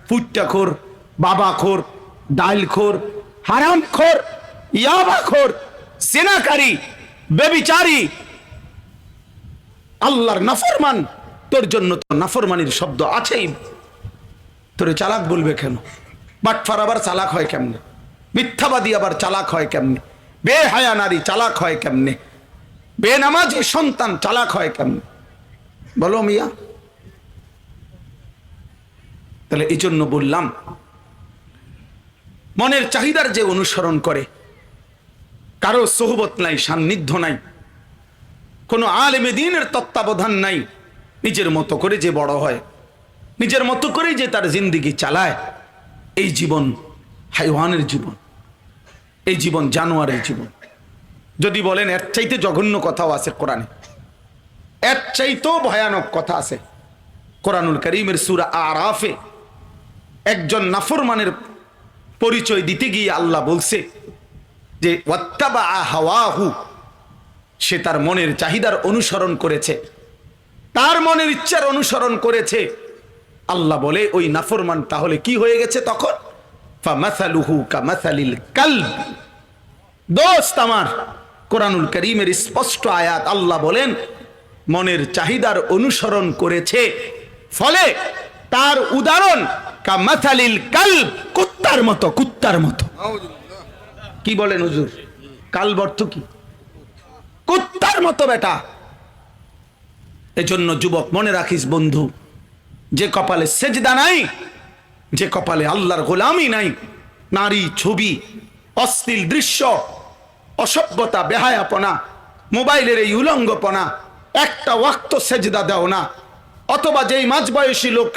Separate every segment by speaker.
Speaker 1: ফুট্টাখোর, বাবাখোর, ডাইলখোর, হারামখোর, ইয়াবাখোর, সিনাকারী, বেবিচারী, আল্লাহর নাফরমান, তোর জন্য তো নাফরমানির শব্দ আছেই। তোরে চালাক বলবে কেন? বাটফার আবার চালাক হয় কেমনে? মিথ্যাবাদী আবার চালাক হয় কেমনে? বেহায়া নারী চালাক হয় কেমনে? বেনামাজি সন্তান চালাক হয় কেমনে? বলো মিয়া। তাহলে এই জন্য বললাম, মনের চাহিদার যে অনুসরণ করে, কারো সোহবত নাই, সান্নিধ্য নাই, কোনো আলেমে দ্বীনের তত্ত্বাবধান নাই, নিজের মতো করে যে বড় হয়, নিজের মতো করে যে তার জিন্দেগি চালায়, এই জীবন হাইওয়ানের জীবন, এই জীবন জানোয়ারের জীবন। যদি বলেন এর চাইতে জঘন্য কথাও আছে কোরআনে, এর চাইতেও ভয়ানক কথা আছে কোরআনুল কারীমের সূরা আরাফে। একজন নাফরমানের পরিচয় দিতে গিয়ে আল্লাহ বলছে যে ওয়াত্তাবা হাওয়াহু, সে তার মনের চাহিদার অনুসরণ করেছে, তার মনের ইচ্ছার অনুসরণ করেছে। আল্লাহ বলে ওই নাফরমান তাহলে কি হয়ে গেছে তখন? ফামাসালুহু কামাসালিল কালব। দোস্ত আমার, কোরআনুল কারীমের স্পষ্ট আয়াত, আল্লাহ বলেন মনের চাহিদার অনুসরণ করেছে, ফলে তার উদাহরণ কামাসালিল কালব, কুত্তার মতো। কুত্তার মতো কি বলেন হুজুর? কালব অর্থ কি? কুত্তার মতো বেটা। এজন্য যুবক মনে রাখিস বন্ধু, যে কপালে সেজদা নাই, যে কপালে আল্লাহর গোলামি নাই, নারী, ছবি, অশ্লীল দৃশ্য, অসভ্যতা, বেহায়াপনা, মোবাইলের এই উলঙ্গপনা, একটা ওয়াক্ত সেজদা দাও না, অথবা যেই মাঝবয়সী লোক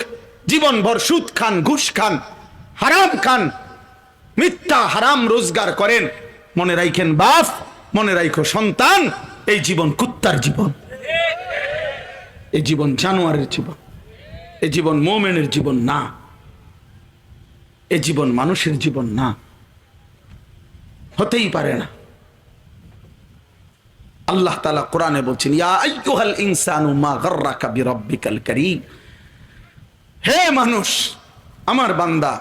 Speaker 1: জীবনভর সুদ খান, ঘুষ খান, হারাম খান, মিথ্যা হারাম রোজগার করেন, মনে রাখেন বাপ, মনে রাখো সন্তান, এই জীবন কুত্তার জীবন, এই জীবন জানোয়ারের জীবন, এই জীবন মুমিনের জীবন না, এই জীবন মানুষের জীবন না, হতেই পারে না। আল্লাহ তাআলা কোরআনে বলছেন, ইয়া আইয়ুহাল ইনসানু মা গাররাকা বিরাব্বিকাল কারীম। হে মানুষ, আমার বান্দা,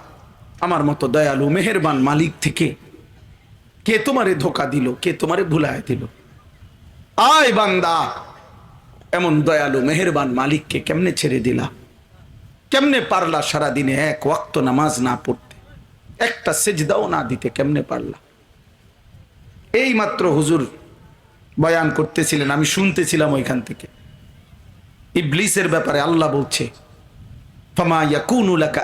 Speaker 1: আমার মতো দয়ালু মেহেরবান মালিক থেকে কে তোমারে ধোঁকা দিল, কে তোমারে ভুলায় দিল? আয় বান্দা, এমন দয়ালু মেহেরবান মালিককে কেমনে ছেড়ে দিলা? কেমনে পারলা সারাদিনে এক ওয়াক্ত নামাজ না পড়তে, একটা সেজদাও না দিতে কেমনে পারলা? এই মাত্র হুজুর বয়ান করতেছিলেন, আমি শুনতেছিলাম ওইখান থেকে, ইবলিসের ব্যাপারে আল্লাহ বলছে ফামা ইয়াকুনু লাকা